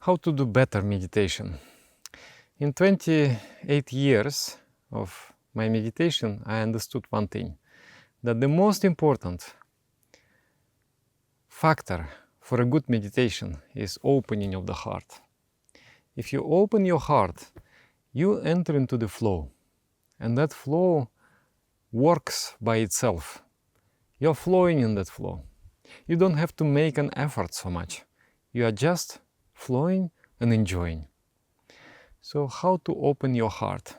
how to do better meditation. In 28 years of my meditation, I understood one thing, that the most important factor for a good meditation is opening of the heart. If you open your heart, you enter into the flow, and that flow works by itself. You're flowing in that flow. You don't have to make an effort so much. You are just flowing and enjoying. So how to open your heart?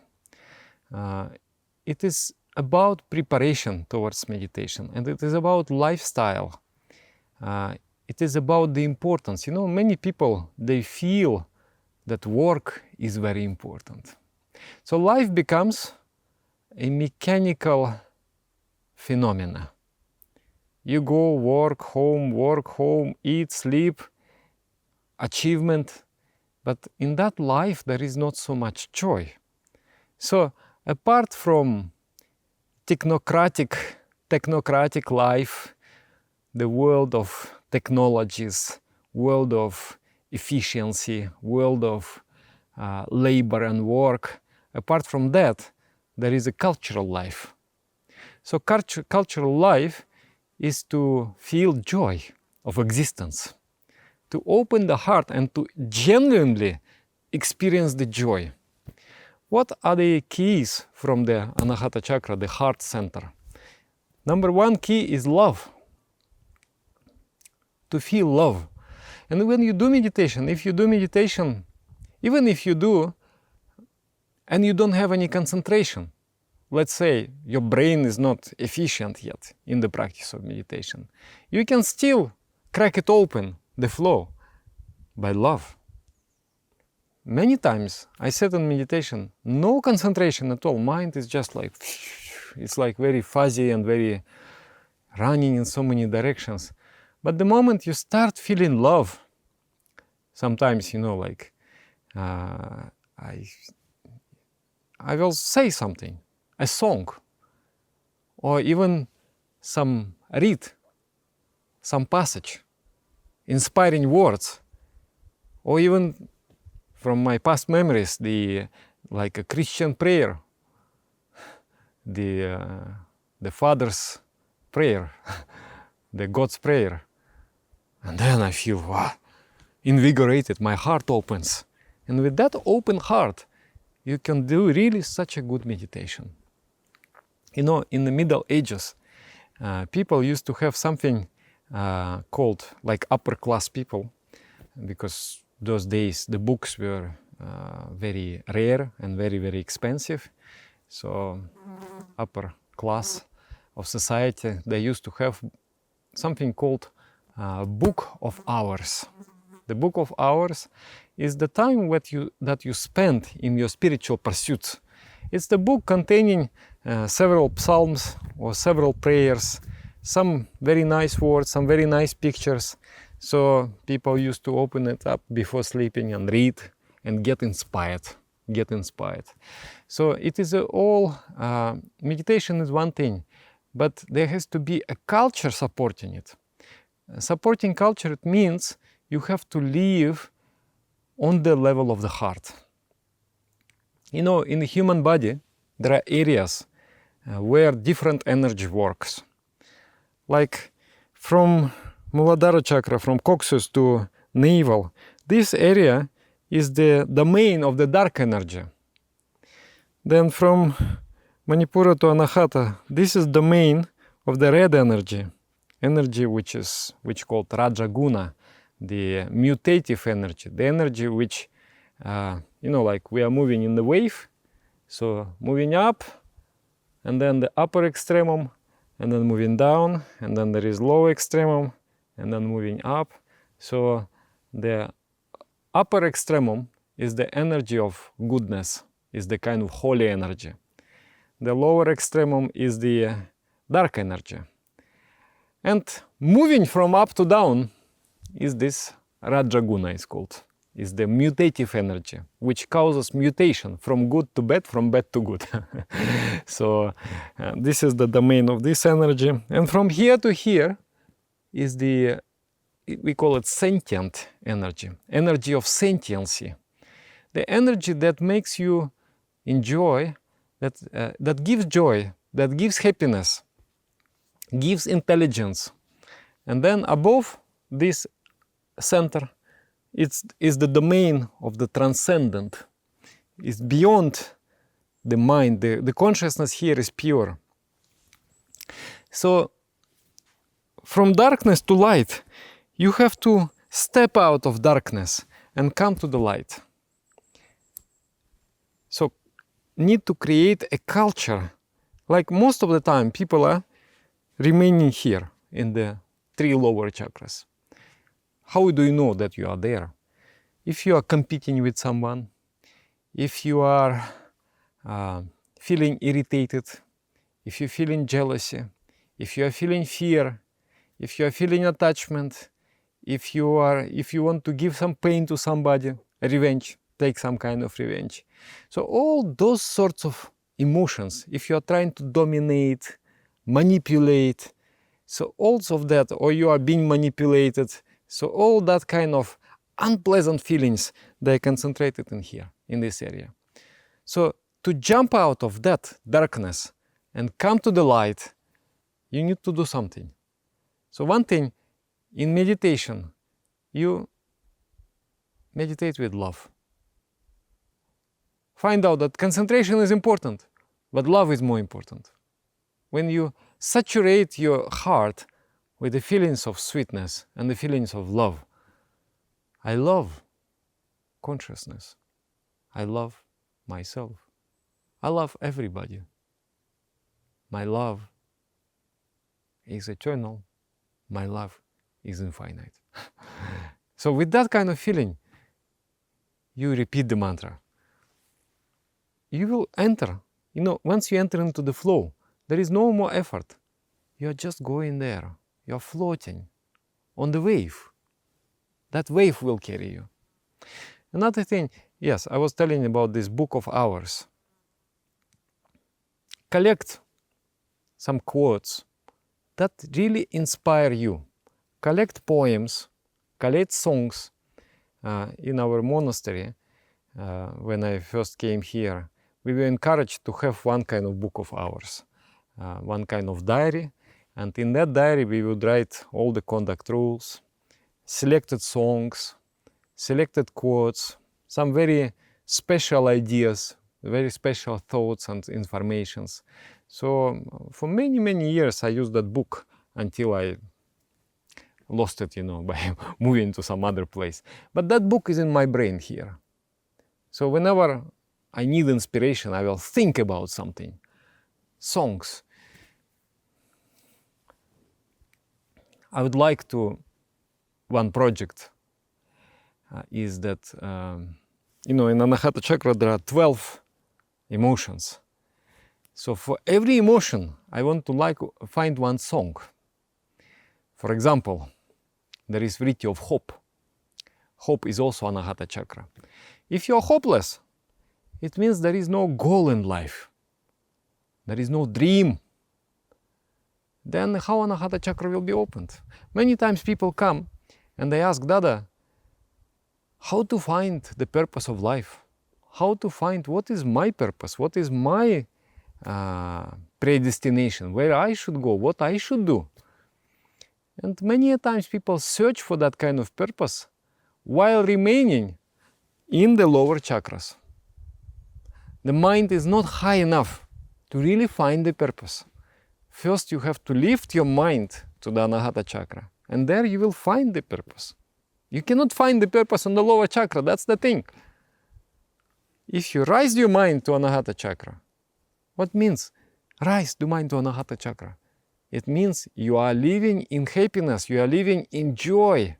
It is about preparation towards meditation, and it is about lifestyle. It is about the importance. You know, many people, they feel that work is very important. So life becomes a mechanical phenomena. You go work, home, eat, sleep, achievement. But in that life, there is not so much joy. So apart from technocratic life, the world of technologies, world of efficiency, world of labor and work, apart from that, there is a cultural life. So cultural life is to feel joy of existence, to open the heart and to genuinely experience the joy. What are the keys from the Anahata chakra, the heart center? Number one key is love. To feel love. And when you do meditation, if you do meditation, even if you do, and you don't have any concentration, let's say your brain is not efficient yet in the practice of meditation, you can still crack it open, the flow, by love. Many times I sat in meditation, no concentration at all, mind is just like, it's like very fuzzy and very running in so many directions. But the moment you start feeling love, sometimes, you know, like, I will say something, a song, or even read some passage, inspiring words, or even from my past memories, like a Christian prayer, the Father's prayer, the God's prayer, and then I feel wow, invigorated. My heart opens, and with that open heart, you can do really such a good meditation. You know, in the Middle Ages, people used to have something called like upper class people, because those days the books were very rare and very, very expensive. So upper class of society, they used to have something called Book of Hours. The Book of Hours is the time that you spend in your spiritual pursuits. It's the book containing several psalms or several prayers, some very nice words, some very nice pictures. So people used to open it up before sleeping and read and get inspired. So it is all, meditation is one thing, but there has to be a culture supporting it. Supporting culture, it means you have to live on the level of the heart. You know, in the human body, there are areas where different energy works. Like from Muladhara chakra, from coccyx to navel, this area is the domain of the dark energy. Then from Manipura to Anahata, this is domain of the red energy which called Rajaguna, the mutative energy, the energy which, you know, like we are moving in the wave, so moving up, and then the upper extremum, and then moving down, and then there is lower extremum, and then moving up. So the upper extremum is the energy of goodness, is the kind of holy energy. The lower extremum is the dark energy. And moving from up to down is this Rajaguna, is called. Is the mutative energy, which causes mutation from good to bad, from bad to good. So this is the domain of this energy. And from here to here is the we call it sentient energy, energy of sentiency. The energy that makes you enjoy, that gives joy, that gives happiness, gives intelligence. And then above this center, is the domain of the transcendent. It's beyond the mind. The consciousness here is pure. So from darkness to light, you have to step out of darkness and come to the light. So need to create a culture. Like most of the time, people are remaining here in the 3 lower chakras. How do you know that you are there? If you are competing with someone, if you are feeling irritated, if you're feeling jealousy, if you are feeling fear, if you are feeling attachment, if you want to give some pain to somebody, revenge, take some kind of revenge. So all those sorts of emotions, if you are trying to dominate, manipulate, so all of that, or you are being manipulated, so all that kind of unpleasant feelings, they are concentrated in here, in this area. So to jump out of that darkness and come to the light, you need to do something. So one thing, in meditation, you meditate with love. Find out that concentration is important, but love is more important. When you saturate your heart with the feelings of sweetness and the feelings of love, I love consciousness. I love myself. I love everybody. My love is eternal. My love is infinite. So with that kind of feeling, you repeat the mantra. You will enter, once you enter into the flow, there is no more effort. You are just going there. You are floating on the wave. That wave will carry you. Another thing, yes, I was telling you about this book of hours. Collect some quotes that really inspire you. Collect poems, collect songs. In our monastery, when I first came here, we were encouraged to have one kind of book of hours, one kind of diary. And in that diary, we would write all the conduct rules, selected songs, selected quotes, some very special ideas, very special thoughts and informations. So for many, many years, I used that book until I lost it, by moving to some other place. But that book is in my brain here. So whenever I need inspiration, I will think about something. Songs. I would like to, one project is that, in Anahata Chakra there are 12 emotions. So for every emotion, I want to find one song. For example, there is Vritti of hope. Hope is also Anahata Chakra. If you are hopeless, it means there is no goal in life. There is no dream. Then how Anahata Chakra will be opened? Many times people come and they ask, Dada, how to find the purpose of life? How to find what is my purpose? What is my predestination? Where I should go? What I should do? And many times people search for that kind of purpose while remaining in the lower chakras. The mind is not high enough to really find the purpose. First, you have to lift your mind to the Anahata Chakra, and there you will find the purpose. You cannot find the purpose on the lower chakra, that's the thing. If you raise your mind to Anahata Chakra, what means raise the mind to Anahata Chakra? It means you are living in happiness, you are living in joy,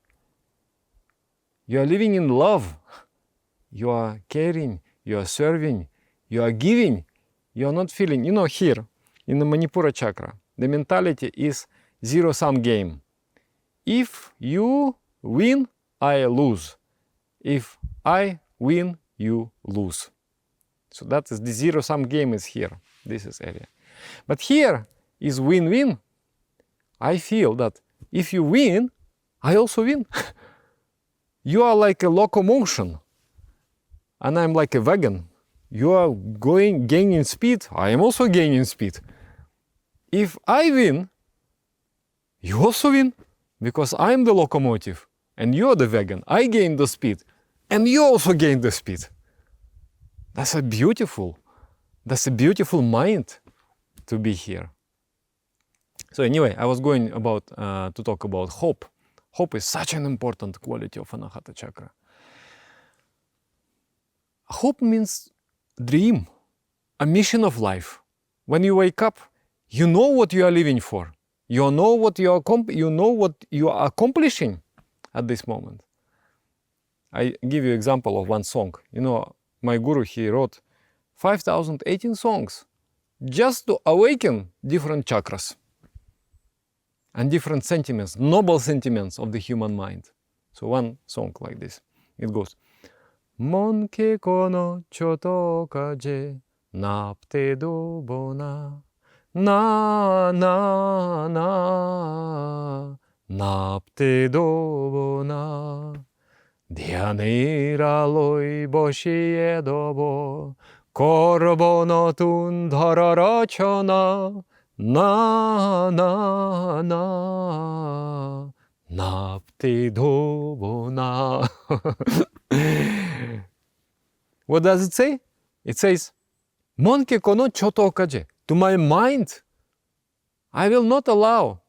you are living in love, you are caring, you are serving, you are giving, you are not feeling. Here in the Manipura Chakra, the mentality is zero-sum game. If you win, I lose. If I win, you lose. So that is the zero-sum game is here, this is area. But here is win-win. I feel that if you win, I also win. You are like a locomotion, and I'm like a wagon. You are gaining speed, I am also gaining speed. If I win, you also win, because I'm the locomotive, and you're the wagon. I gain the speed, and you also gain the speed. That's a beautiful mind to be here. So anyway, I was going to talk about hope. Hope is such an important quality of Anahata Chakra. Hope means dream, a mission of life. When you wake up, you know what you are living for. You know what you are accomplishing at this moment. I give you example of one song. You know, my guru, he wrote 5,018 songs just to awaken different chakras and different sentiments, noble sentiments of the human mind. So one song like this, it goes, Monke kono choto kaje napte dobona na na na napte dobona Dhyanera loi boshie dobo korbono tun dhararachana na na na napte dobona. What does it say? It says, Monke kono choto kaje. To my mind, I will not allow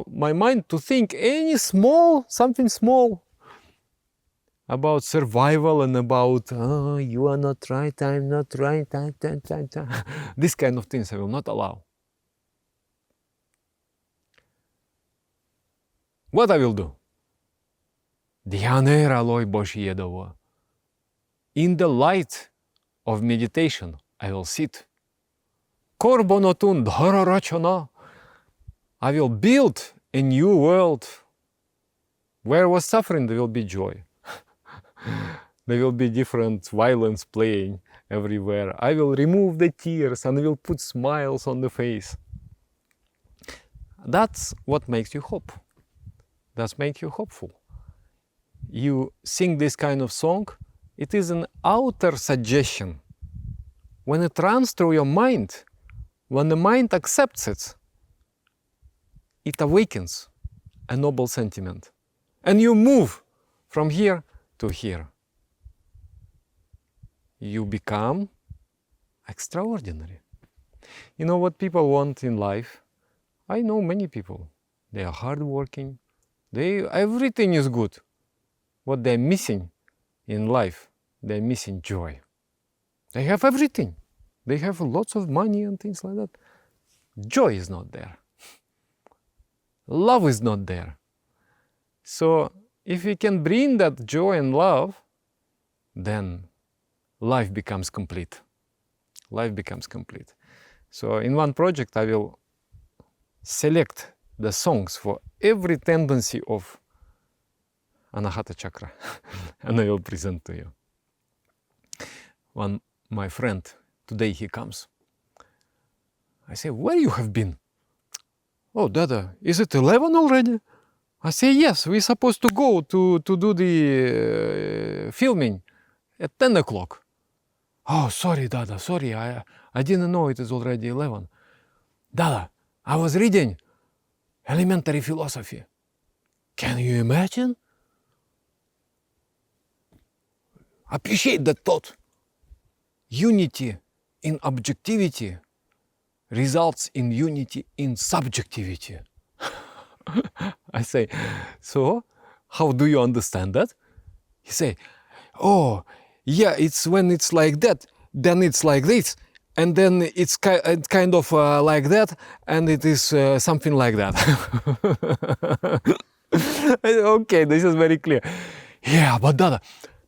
my mind to think something small about survival and about, you are not right, I'm not right, this kind of things I will not allow. What I will do? Dhyanera loi boshiedovo. In the light of meditation, I will sit. Korbonotun dhararachana. I will build a new world. Where was suffering, there will be joy. There will be different violence playing everywhere. I will remove the tears and I will put smiles on the face. That's what makes you hope. That makes you hopeful. You sing this kind of song, it is an outer suggestion. When it runs through your mind, when the mind accepts it, it awakens a noble sentiment. And you move from here to here. You become extraordinary. You know what people want in life? I know many people. They are hardworking. Everything is good. What they're missing in life, they're missing joy. They have everything. They have lots of money and things like that. Joy is not there. Love is not there. So if we can bring that joy and love, then life becomes complete. Life becomes complete. So in one project I will select the songs for every tendency of Anahata Chakra and I will present to you. My friend, today he comes. I say, where you have been? Oh, Dada, is it 11 already? I say, yes, we're supposed to go to do the filming at 10 o'clock. Oh, sorry, Dada, sorry, I didn't know it is already 11. Dada, I was reading elementary philosophy. Can you imagine? Appreciate that thought. Unity in objectivity results in unity in subjectivity. I say, so how do you understand that? He say, oh, yeah, it's when it's like that, then it's like this, and then it's kind of like that, and it is something like that. Okay, this is very clear. Yeah, but Dada,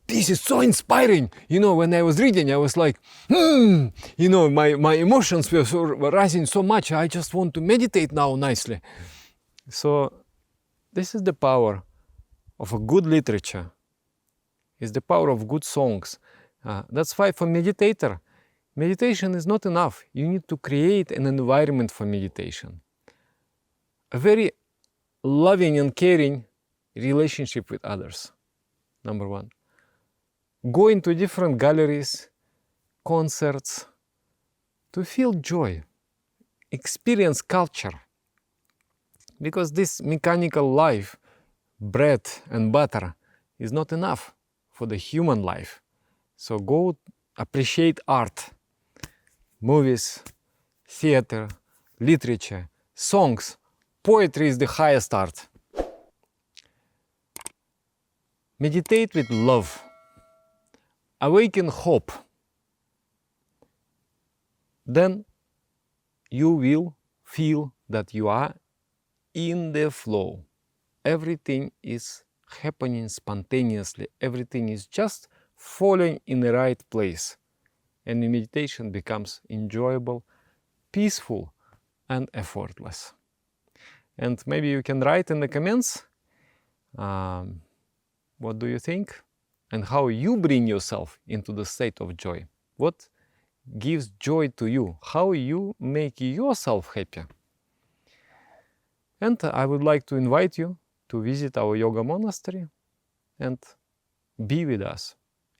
this is so inspiring. You know, when I was reading, I was like, you know, my emotions were rising so much. I just want to meditate now nicely. So this is the power of a good literature. It's the power of good songs. That's why for meditator, meditation is not enough. You need to create an environment for meditation. A very loving and caring relationship with others. Number one. Go into different galleries, concerts, to feel joy, experience culture. Because this mechanical life, bread and butter, is not enough for the human life. So go appreciate art, movies, theater, literature, songs. Poetry is the highest art. Meditate with love. Awaken hope. Then you will feel that you are in the flow. Everything is happening spontaneously. Everything is just falling in the right place. And the meditation becomes enjoyable, peaceful, and effortless. And maybe you can write in the comments what do you think and how you bring yourself into the state of joy. What gives joy to you? How you make yourself happy? And I would like to invite you to visit our yoga monastery and be with us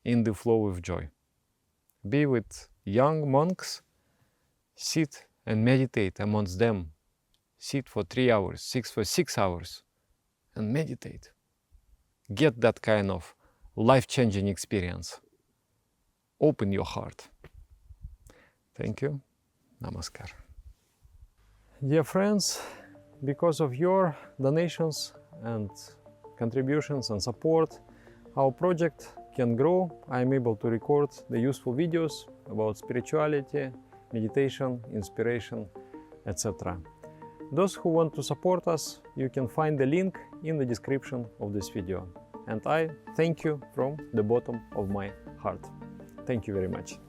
in the flow of joy. Be with young monks, sit and meditate amongst them. Sit for 3 hours, for 6 hours, and meditate. Get that kind of life-changing experience. Open your heart. Thank you. Namaskar. Dear friends, because of your donations and contributions and support, our project can grow. I am able to record the useful videos about spirituality, meditation, inspiration, etc. Those who want to support us, you can find the link in the description of this video. And I thank you from the bottom of my heart. Thank you very much.